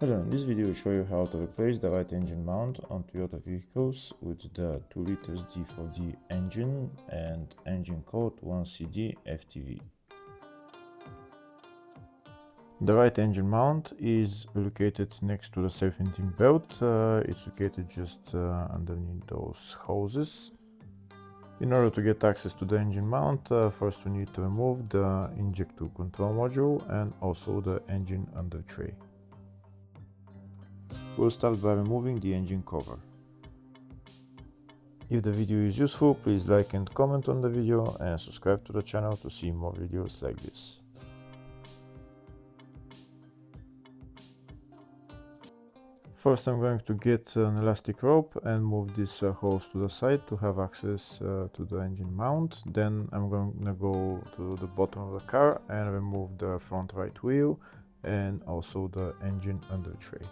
Hello, in this video I will show you how to replace the right engine mount on Toyota vehicles with the 2 liters D-4D engine and engine code 1CD-FTV. The right engine mount is located next to the serpentine belt. It's located just underneath those hoses. In order to get access to the engine mount, first we need to remove the injector control module and also the engine under tray. We'll start by removing the engine cover. If the video is useful, please like and comment on the video and subscribe to the channel to see more videos like this. First I'm going to get an elastic rope and move this hose to the side to have access to the engine mount. Then I'm going to go to the bottom of the car and remove the front right wheel and also the engine under tray.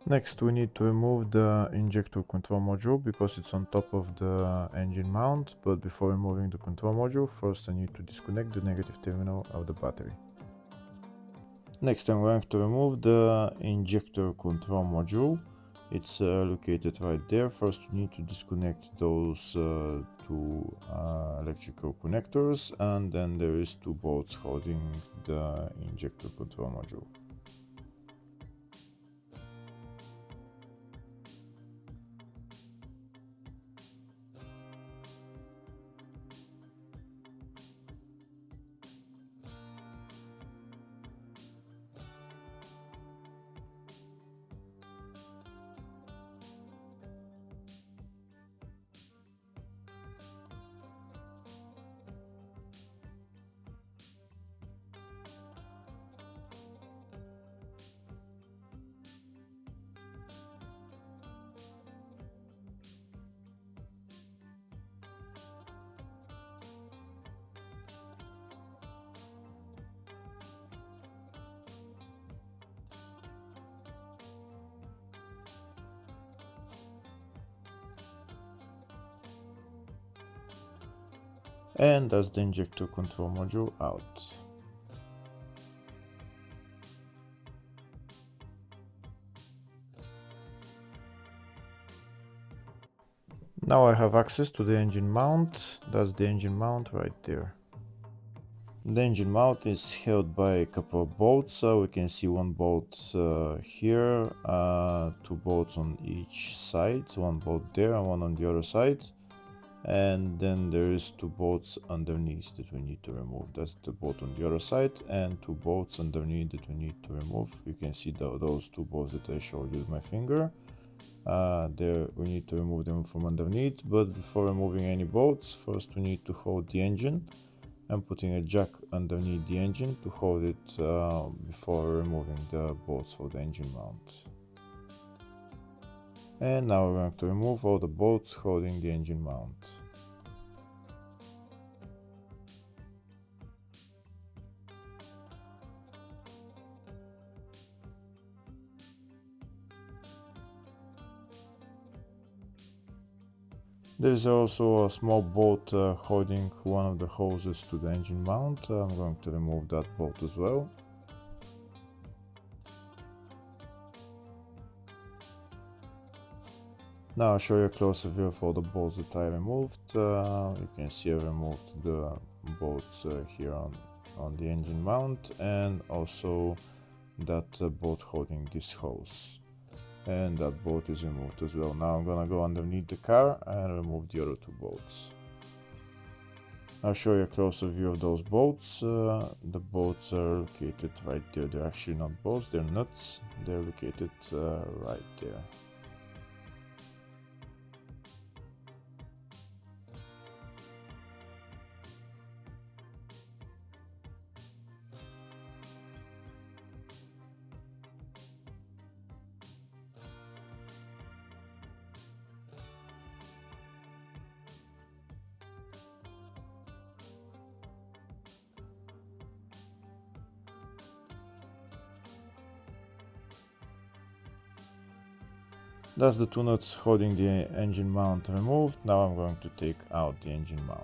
Next we need to remove the injector control module because it's on top of the engine mount, but before removing the control module, first I need to disconnect the negative terminal of the battery. Next I'm going to remove the injector control module. It's located right there. First we need to disconnect those two electrical connectors, and then there is two bolts holding the injector control module. And that's the injector control module out. Now I have access to the engine mount. That's the engine mount right there. The engine mount is held by a couple of bolts, so we can see one bolt here, two bolts on each side, one bolt there and one on the other side. And then there is two bolts underneath that we need to remove. That's the bolt on the other side, and two bolts underneath that we need to remove. You can see those two bolts that I showed you with my finger. There we need to remove them from underneath, but before removing any bolts, first we need to hold the engine and putting a jack underneath the engine to hold it before removing the bolts for the engine mount. And now we're going to remove all the bolts holding the engine mount. There's also a small bolt holding one of the hoses to the engine mount. I'm going to remove that bolt as well. Now I'll show you a closer view of all the bolts that I removed. You can see I removed the bolts here on the engine mount, and also that bolt holding this hose. And that bolt is removed as well. Now I'm gonna go underneath the car and remove the other two bolts. I'll show you a closer view of those bolts. The bolts are located right there. They're actually not bolts, they're nuts. They're located right there. That's the two nuts holding the engine mount removed. Now I'm going to take out the engine mount.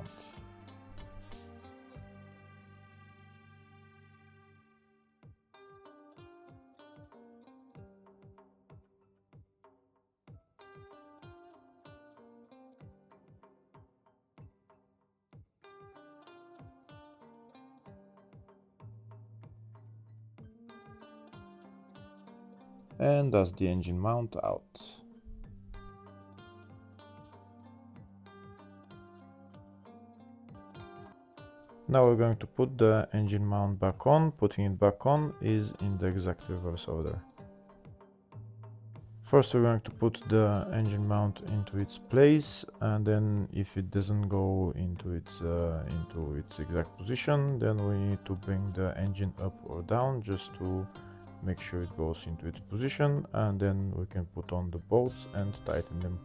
And that's the engine mount out. Now we're going to put the engine mount back on. Putting it back on is in the exact reverse order. First we're going to put the engine mount into its place, and then if it doesn't go into its exact position, then we need to bring the engine up or down just to make sure it goes into its position, and then we can put on the bolts and tighten them.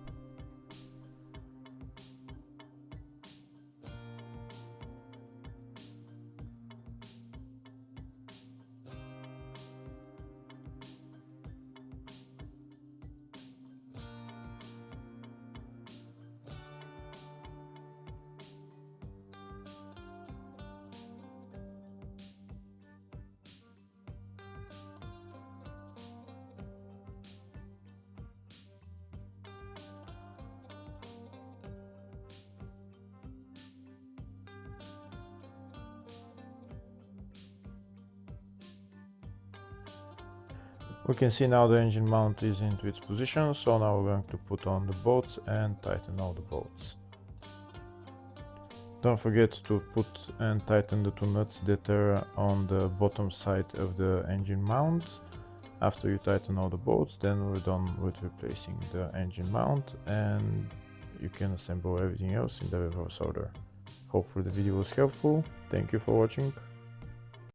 We can see now the engine mount is into its position, so now we're going to put on the bolts and tighten all the bolts. Don't forget to put and tighten the two nuts that are on the bottom side of the engine mount. After you tighten all the bolts, then we're done with replacing the engine mount, and you can assemble everything else in the reverse order. Hopefully the video was helpful. Thank you for watching.